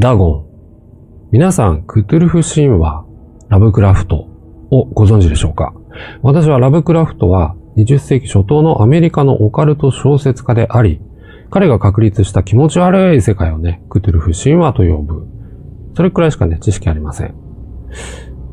ダゴン。皆さん、クトゥルフ神話、ラブクラフトをご存知でしょうか？私はラブクラフトは20世紀初頭のアメリカのオカルト小説家であり、彼が確立した気持ち悪い世界をね、クトゥルフ神話と呼ぶ。それくらいしかね、知識ありません。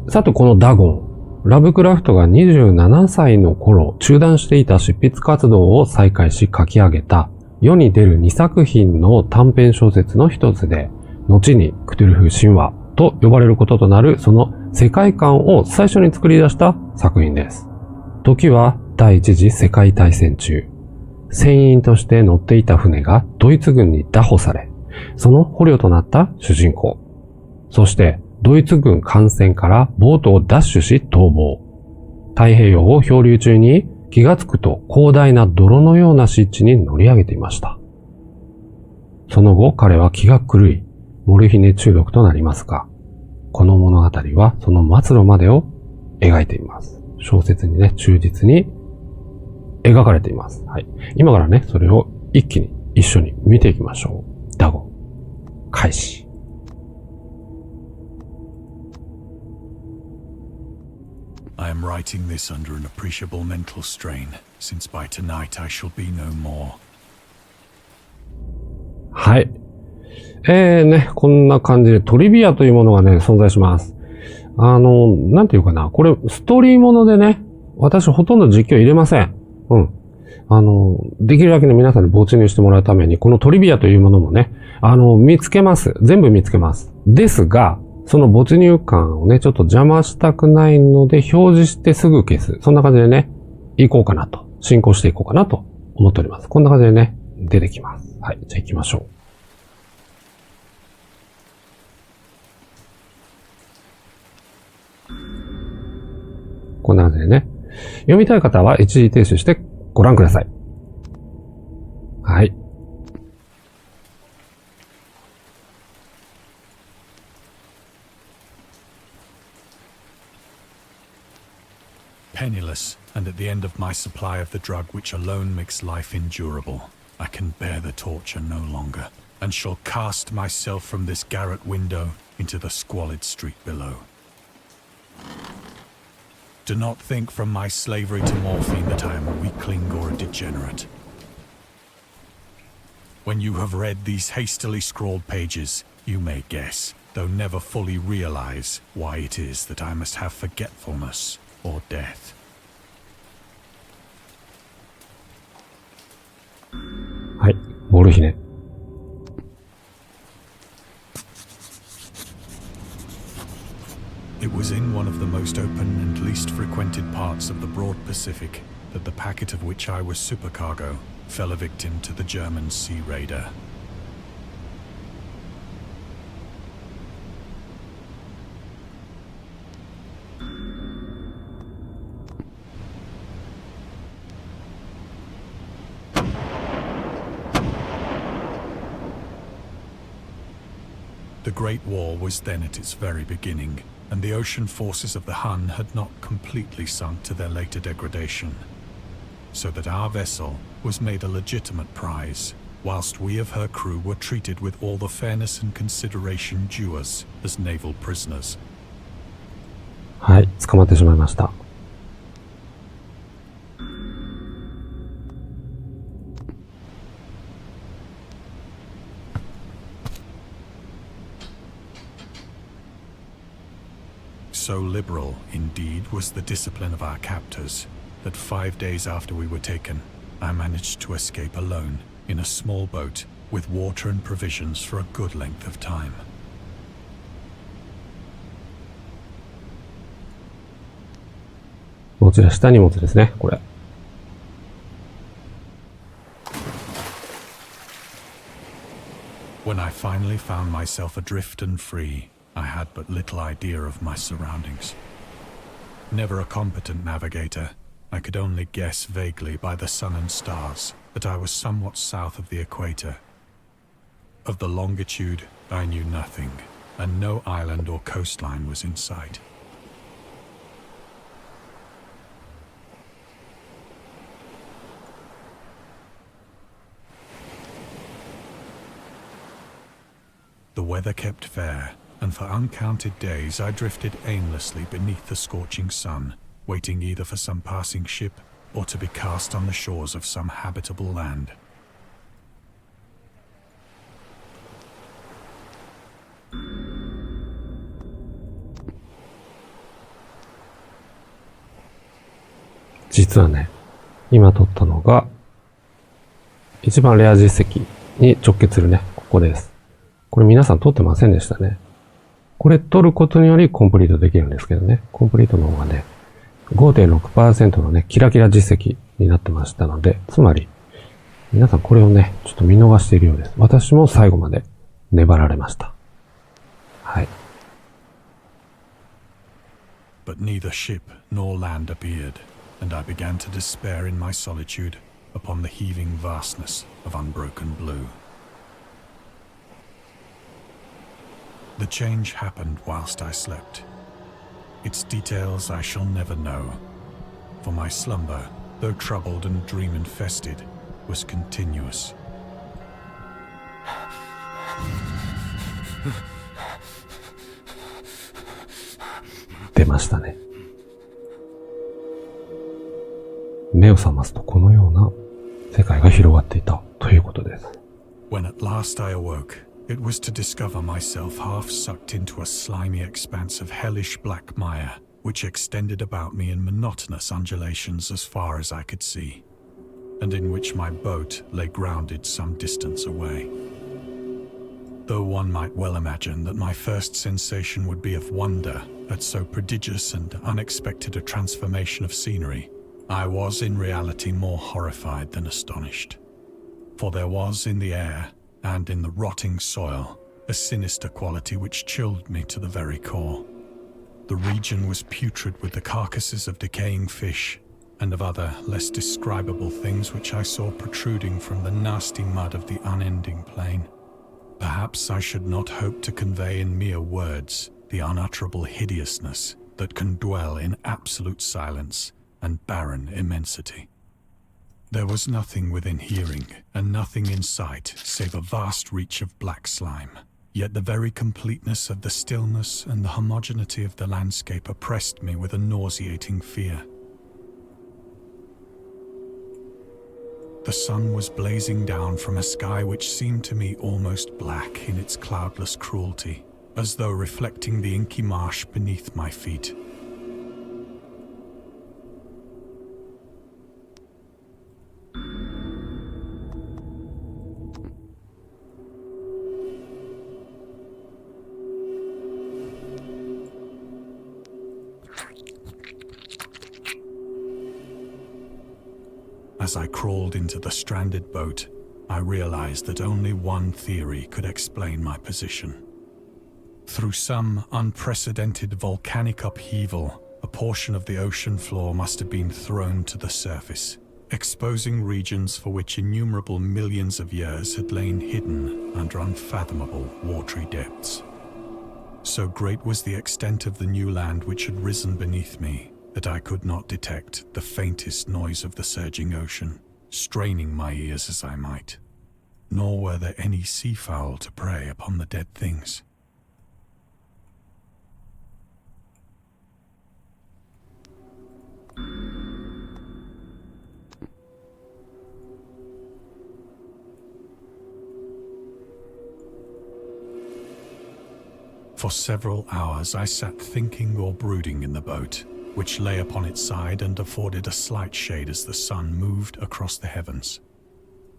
さて、このダゴン。ラブクラフトが27歳の頃、中断していた執筆活動を再開し書き上げた、世に出る2作品の短編小説の一つで、後にクトゥルフ神話と呼ばれることとなるその世界観を最初に作り出した作品です。時は第一次世界大戦中、船員として乗っていた船がドイツ軍に拿捕され、その捕虜となった主人公。そしてドイツ軍艦船からボートを奪取し逃亡。太平洋を漂流中に気がつくと広大な泥のような湿地に乗り上げていました。その後彼は気が狂い、モルヒネ中毒となりますが、この物語はその末路までを描いています。小説にね、忠実に描かれています。はい。今からね、それを一気に一緒に見ていきましょう。ダゴン、開始。I am writing this under an appreciable mental strain, since by tonight I shall be no more. はい。ね、こんな感じでトリビアというものがね、存在します。なんていうかな、これ、ストーリーものでね、私ほとんど実況入れません。うん。できるだけね、皆さんに没入してもらうために、このトリビアというものもね、見つけます。全部見つけます。ですが、その没入感をね、ちょっと邪魔したくないので、表示してすぐ消す。そんな感じでね、行こうかなと、進行していこうかなと思っております。こんな感じでね、出てきます。はい、じゃあ行きましょう。こんな感じでね。読みたい方は一時停止してご覧ください。はい。Penniless, and at the end of my supply of the drug which alone makes life endurable, I can bear the torture no longer, and shall cast myself from this garret window into the squalid street below. Do not think from my slavery to morphine that I am a weakling or a degenerate. When you have read these hastily scrawled pages, you may guess, though never fully realize, why it is that I must have forgetfulness or death. はい、モルヒネ。It was in one of the most open and least frequented parts of the broad Pacific that the packet of which I was supercargo fell a victim to the German sea raider. The Great War was then at its very beginning, and the ocean forces of the Hun had not completely sunk to their later degradation, so that our vessel was made a legitimate prize, whilst we of her crew were treated with all the fairness and consideration due us as naval prisoners. はい、捕まってしまいました。So liberal, indeed, was the discipline of our captors, that 5 days after we were taken, I managed to escape alone, in a small boat, with water and provisions for a good length of time. 持ち出した荷物ですね、これ。When I finally found myself adrift and free, I had but little idea of my surroundings. Never a competent navigator, I could only guess vaguely by the sun and stars that I was somewhat south of the equator. Of the longitude, I knew nothing, and no island or coastline was in sight. The weather kept fair, and for uncounted days I drifted aimlessly beneath the scorching sun, waiting either for some passing ship or to be cast on the shores of some habitable land. 実はね、今撮ったのが、一番レア実績に直結するね、ここです。これ皆さん撮ってませんでしたね。これ撮ることによりコンプリートできるんですけどね、コンプリートの方がね、5.6% のね、キラキラ実績になってましたので、つまり、皆さんこれをね、ちょっと見逃しているようです。私も最後まで粘られました。はい。But neither ship nor land appeared, and I began to despair in my solitude upon the heaving vastness of unbroken blue. The change happened whilst I slept. Its details I shall never know, for my slumber, though troubled and dream-infested, was continuous. 出ましたね。目を覚ますとこのような世界が広がっていたということです。When at last I awoke, it was to discover myself half sucked into a slimy expanse of hellish black mire, which extended about me in monotonous undulations as far as I could see, and in which my boat lay grounded some distance away. Though one might well imagine that my first sensation would be of wonder at so prodigious and unexpected a transformation of scenery, I was in reality more horrified than astonished. For there was in the air, and in the rotting soil, a sinister quality which chilled me to the very core. The region was putrid with the carcasses of decaying fish, and of other less describable things which I saw protruding from the nasty mud of the unending plain. Perhaps I should not hope to convey in mere words the unutterable hideousness that can dwell in absolute silence and barren immensity. There was nothing within hearing, and nothing in sight, save a vast reach of black slime. Yet the very completeness of the stillness and the homogeneity of the landscape oppressed me with a nauseating fear. The sun was blazing down from a sky which seemed to me almost black in its cloudless cruelty, as though reflecting the inky marsh beneath my feet. As I crawled into the stranded boat, I realized that only one theory could explain my position. Through some unprecedented volcanic upheaval, a portion of the ocean floor must have been thrown to the surface, exposing regions for which innumerable millions of years had lain hidden under unfathomable watery depths. So great was the extent of the new land which had risen beneath me, that I could not detect the faintest noise of the surging ocean, straining my ears as I might. Nor were there any seafowl to prey upon the dead things. For several hours I sat thinking or brooding in the boat, which lay upon its side and afforded a slight shade as the sun moved across the heavens.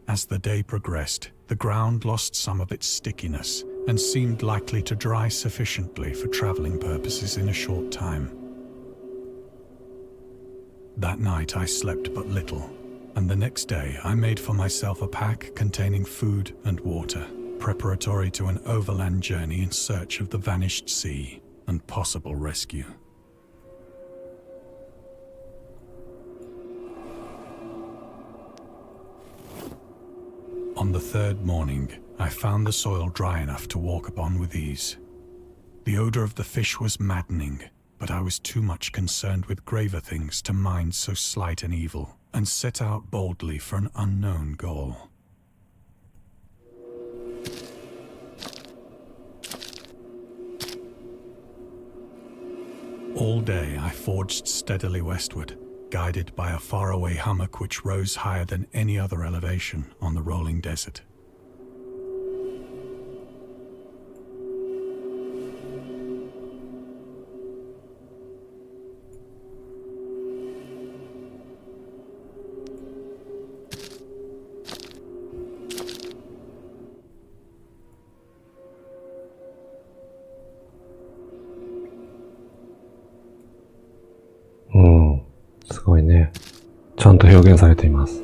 As the day progressed, the ground lost some of its stickiness and seemed likely to dry sufficiently for traveling purposes in a short time. That night I slept but little, and the next day I made for myself a pack containing food and water, preparatory to an overland journey in search of the vanished sea and possible rescue. On the third morning, I found the soil dry enough to walk upon with ease. The odor of the fish was maddening, but I was too much concerned with graver things to mind so slight an evil, and set out boldly for an unknown goal. All day I forged steadily westward, guided by a faraway hummock which rose higher than any other elevation on the rolling desert.すごいね。ちゃんと表現されています。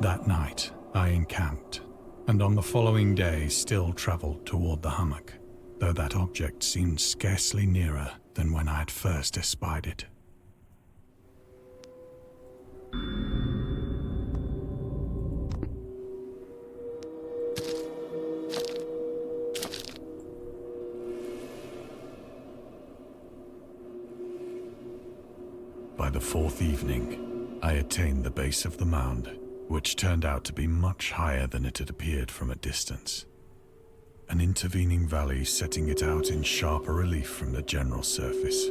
That night, I encamped, and on the following day still traveled toward the hummock, though that object seemed scarcely nearer than when I had first espied it. By the fourth evening, I attained the base of the mound, which turned out to be much higher than it had appeared from a distance. An intervening valley setting it out in sharper relief from the general surface.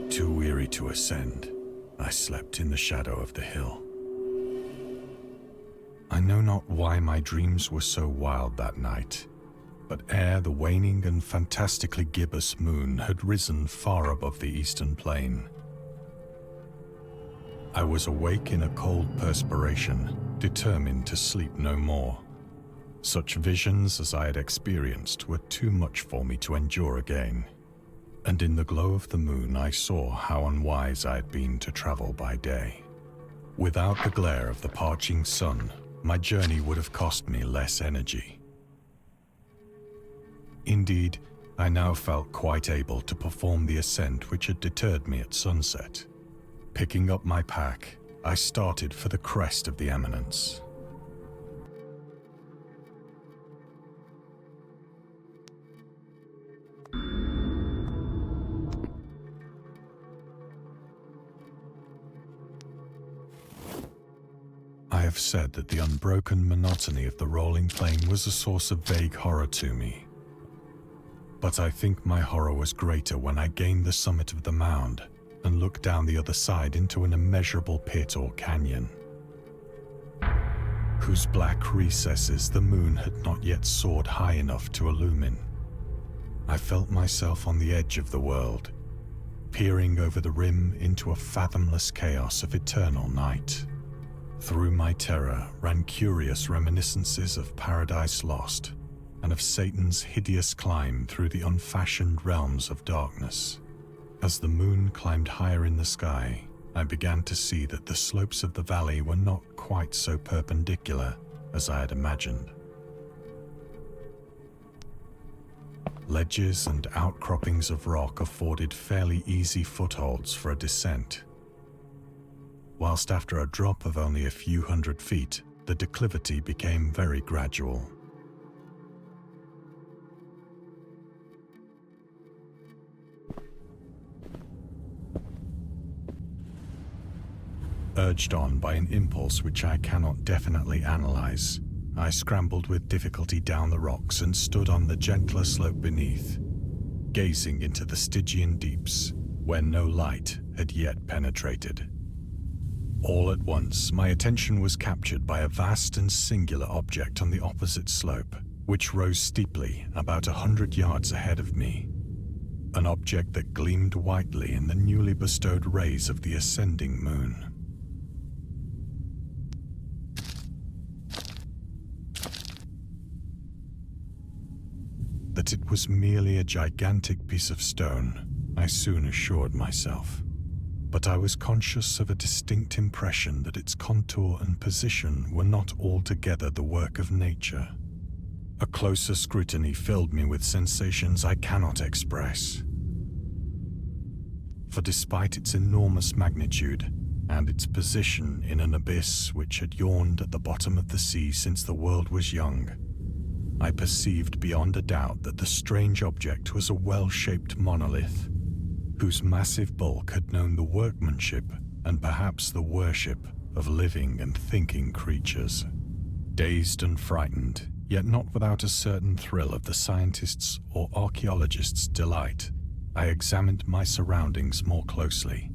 Too weary to ascend, I slept in the shadow of the hill. I know not why my dreams were so wild that night, but ere the waning and fantastically gibbous moon had risen far above the eastern plain, I was awake in a cold perspiration, determined to sleep no more. Such visions as I had experienced were too much for me to endure again, and in the glow of the moon I saw how unwise I had been to travel by day. Without the glare of the parching sun, my journey would have cost me less energy. Indeed, I now felt quite able to perform the ascent which had deterred me at sunset. Picking up my pack, I started for the crest of the eminence. I have said that the unbroken monotony of the rolling plain was a source of vague horror to me. But I think my horror was greater when I gained the summit of the mound and looked down the other side into an immeasurable pit or canyon, whose black recesses the moon had not yet soared high enough to illumine. I felt myself on the edge of the world, peering over the rim into a fathomless chaos of eternal night. Through my terror ran curious reminiscences of Paradise Lost and of Satan's hideous climb through the unfashioned realms of darkness. As the moon climbed higher in the sky, I began to see that the slopes of the valley were not quite so perpendicular as I had imagined. Ledges and outcroppings of rock afforded fairly easy footholds for a descent, whilst after a drop of only a few hundred feet, the declivity became very gradual. Urged on by an impulse which I cannot definitely analyze, I scrambled with difficulty down the rocks and stood on the gentler slope beneath, gazing into the Stygian deeps, where no light had yet penetrated. All at once, my attention was captured by a vast and singular object on the opposite slope, which rose steeply about 100 yards ahead of me. An object that gleamed whitely in the newly bestowed rays of the ascending moon. That it was merely a gigantic piece of stone, I soon assured myself. But I was conscious of a distinct impression that its contour and position were not altogether the work of nature. A closer scrutiny filled me with sensations I cannot express. For despite its enormous magnitude, and its position in an abyss which had yawned at the bottom of the sea since the world was young, I perceived beyond a doubt that the strange object was a well-shaped monolith, whose massive bulk had known the workmanship and perhaps the worship of living and thinking creatures. Dazed and frightened, Yet not without a certain thrill of the scientist's or archaeologist's delight, I examined my surroundings more closely.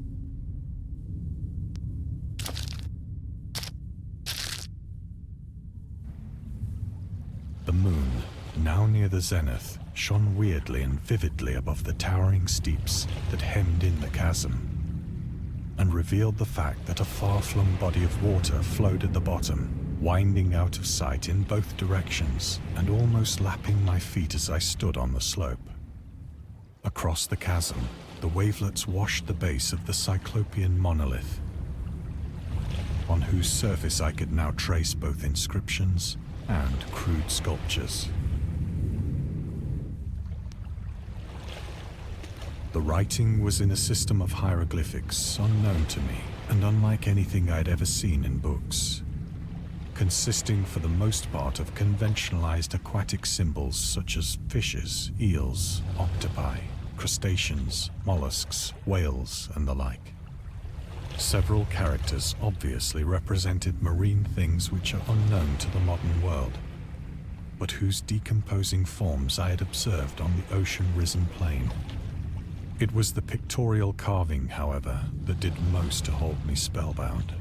The moon, now near the zenith, shone weirdly and vividly above the towering steeps that hemmed in the chasm, and revealed the fact that a far-flung body of water flowed at the bottom, winding out of sight in both directions and almost lapping my feet as I stood on the slope. Across the chasm, the wavelets washed the base of the Cyclopean monolith, on whose surface I could now trace both inscriptions and crude sculptures. The writing was in a system of hieroglyphics unknown to me and unlike anything I'd ever seen in books, consisting for the most part of conventionalized aquatic symbols such as fishes, eels, octopi, crustaceans, mollusks, whales, and the like. Several characters obviously represented marine things which are unknown to the modern world, but whose decomposing forms I had observed on the ocean-risen plain. It was the pictorial carving, however, that did most to hold me spellbound.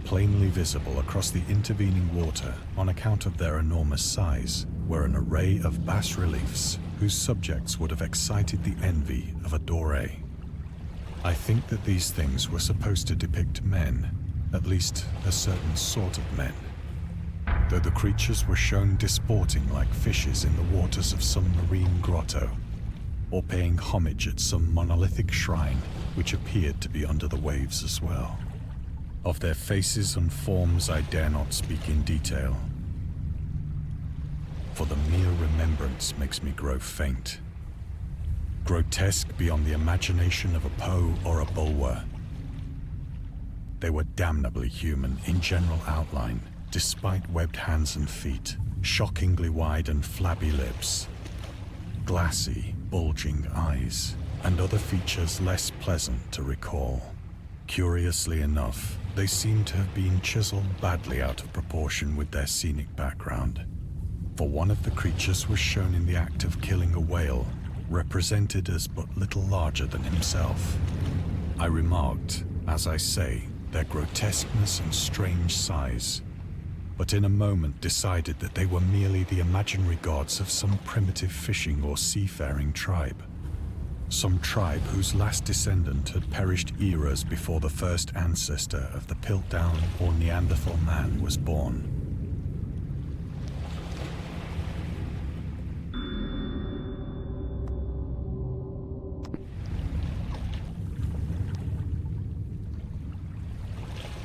Plainly visible across the intervening water on account of their enormous size were an array of bas-reliefs whose subjects would have excited the envy of a Doré. I think that these things were supposed to depict men, at least a certain sort of men, though the creatures were shown disporting like fishes in the waters of some marine grotto, or paying homage at some monolithic shrine which appeared to be under the waves as well. Of their faces and forms I dare not speak in detail, for the mere remembrance makes me grow faint. Grotesque beyond the imagination of a Poe or a Bulwer. They were damnably human in general outline, despite webbed hands and feet, shockingly wide and flabby lips, glassy, bulging eyes, and other features less pleasant to recall. Curiously enough, they seemed to have been chiseled badly out of proportion with their scenic background, for one of the creatures was shown in the act of killing a whale, represented as but little larger than himself. I remarked, as I say, their grotesqueness and strange size, but in a moment decided that they were merely the imaginary gods of some primitive fishing or seafaring tribe. Some tribe whose last descendant had perished eras before the first ancestor of the Piltdown or Neanderthal man was born.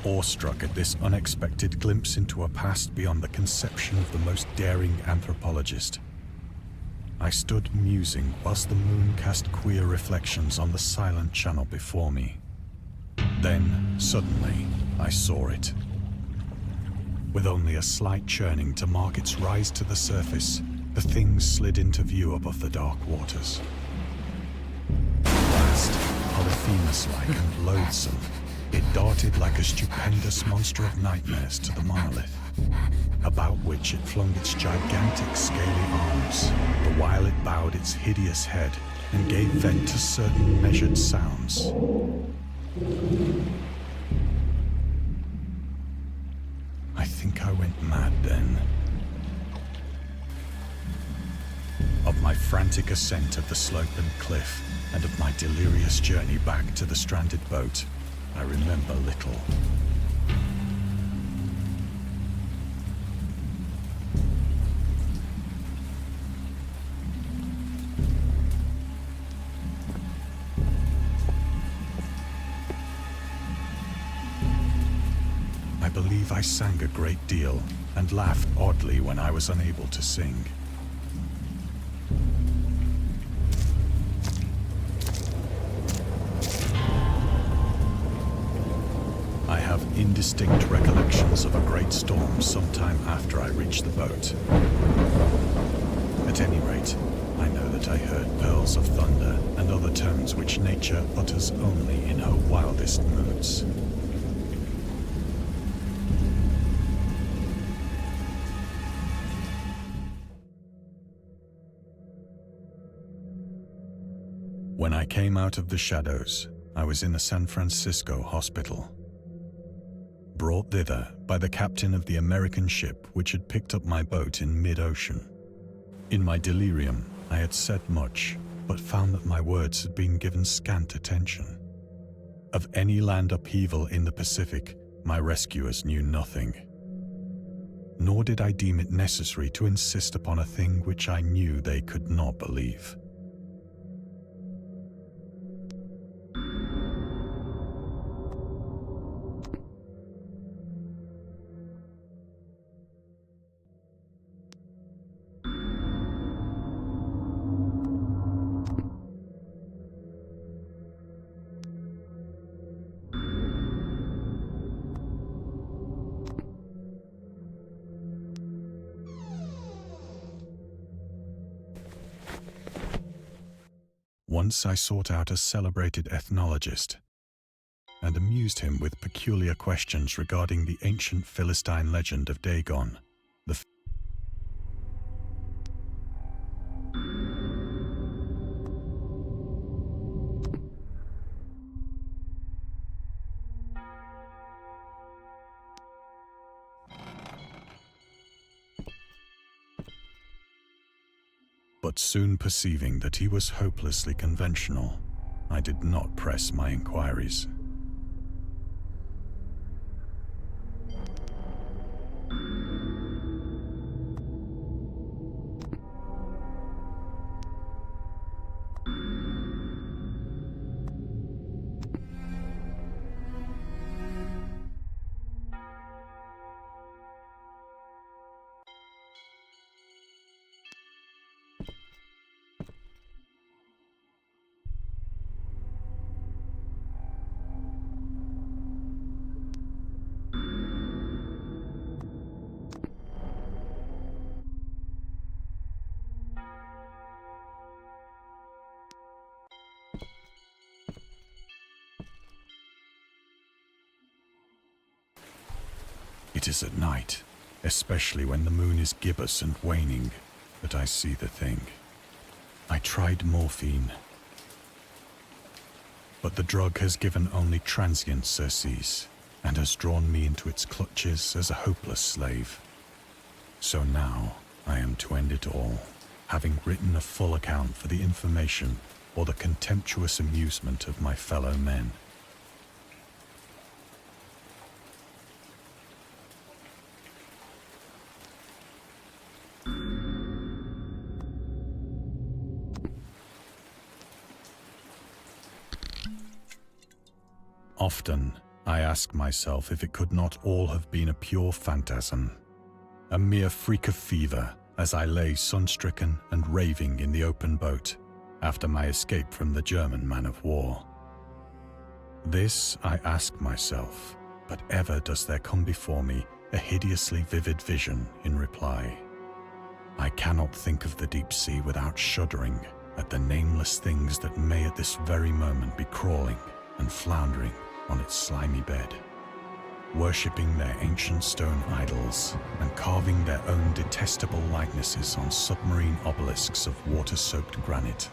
Awestruck at this unexpected glimpse into a past beyond the conception of the most daring anthropologist, I stood musing whilst the moon cast queer reflections on the silent channel before me. Then, suddenly, I saw it. With only a slight churning to mark its rise to the surface, the thing slid into view above the dark waters. Vast, Polyphemus-like and loathsome, it darted like a stupendous monster of nightmares to the monolith, about which it flung its gigantic scaly arms, the while it bowed its hideous head and gave vent to certain measured sounds. I think I went mad then. Of my frantic ascent of the slope and cliff, and of my delirious journey back to the stranded boat, I remember little. I believe I sang a great deal and laughed oddly when I was unable to sing. I have indistinct recollections of a great storm sometime after I reached the boat. At any rate, I know that I heard pearls of thunder and other tones which nature utters only in her wildest moods. When I came out of the shadows, I was in a San Francisco hospital, brought thither by the captain of the American ship which had picked up my boat in mid-ocean. In my delirium, I had said much, but found that my words had been given scant attention. Of any land upheaval in the Pacific, my rescuers knew nothing. Nor did I deem it necessary to insist upon a thing which I knew they could not believe. Once I sought out a celebrated ethnologist and amused him with peculiar questions regarding the ancient Philistine legend of Dagon, But soon perceiving that he was hopelessly conventional, I did not press my inquiries. It is at night, especially when the moon is gibbous and waning, that I see the thing. I tried morphine, but the drug has given only transient surcease and has drawn me into its clutches as a hopeless slave. So now I am to end it all, having written a full account for the information or the contemptuous amusement of my fellow men. Often, I ask myself if it could not all have been a pure phantasm, a mere freak of fever as I lay sun-stricken and raving in the open boat after my escape from the German man-of-war. This I ask myself, but ever does there come before me a hideously vivid vision in reply. I cannot think of the deep sea without shuddering at the nameless things that may at this very moment be crawling and floundering on its slimy bed, worshipping their ancient stone idols and carving their own detestable likenesses on submarine obelisks of water-soaked granite.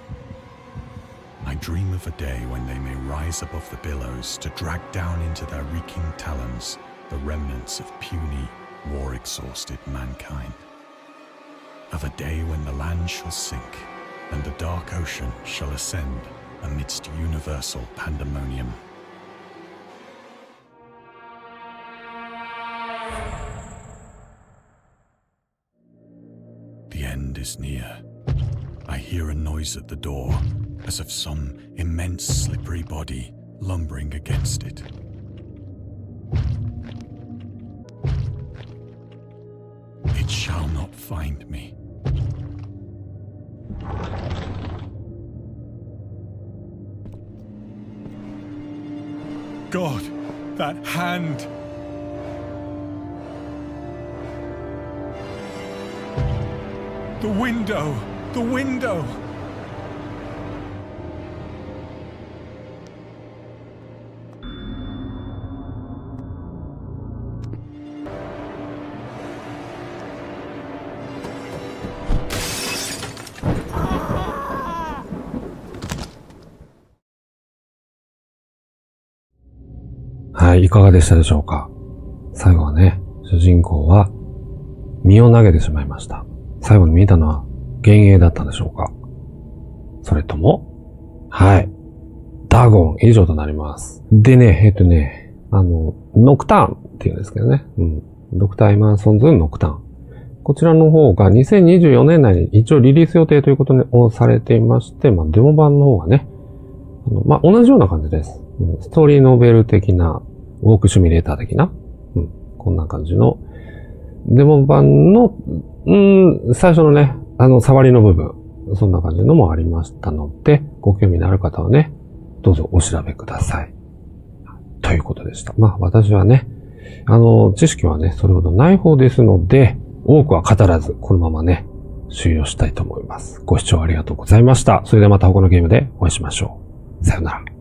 I dream of a day when they may rise above the billows to drag down into their reeking talons the remnants of puny, war-exhausted mankind. Of a day when the land shall sink and the dark ocean shall ascend amidst universal pandemonium. The end is near. I hear a noise at the door, as of some immense slippery body lumbering against it. It shall not find me. God, that hand! The window! The window! はい、いかがでしたでしょうか。最後はね、主人公は身を投げてしまいました。最後に見たのは幻影だったんでしょうか。それとも、はい、ダゴン以上となります。でね、ノクターンっていうんですけどね。ドクター・エマーソンズ・ノクターン。こちらの方が2024年内に一応リリース予定ということをされていまして、デモ版の方がね、同じような感じです。ストーリーノベル的な、ウォークシミュレーター的な、こんな感じの、デモ版の、最初のね、触りの部分、そんな感じのもありましたので、ご興味のある方はね、どうぞお調べください。ということでした。私はね、知識はね、それほどない方ですので、多くは語らず、このままね、終了したいと思います。ご視聴ありがとうございました。それではまた他のゲームでお会いしましょう。さよなら。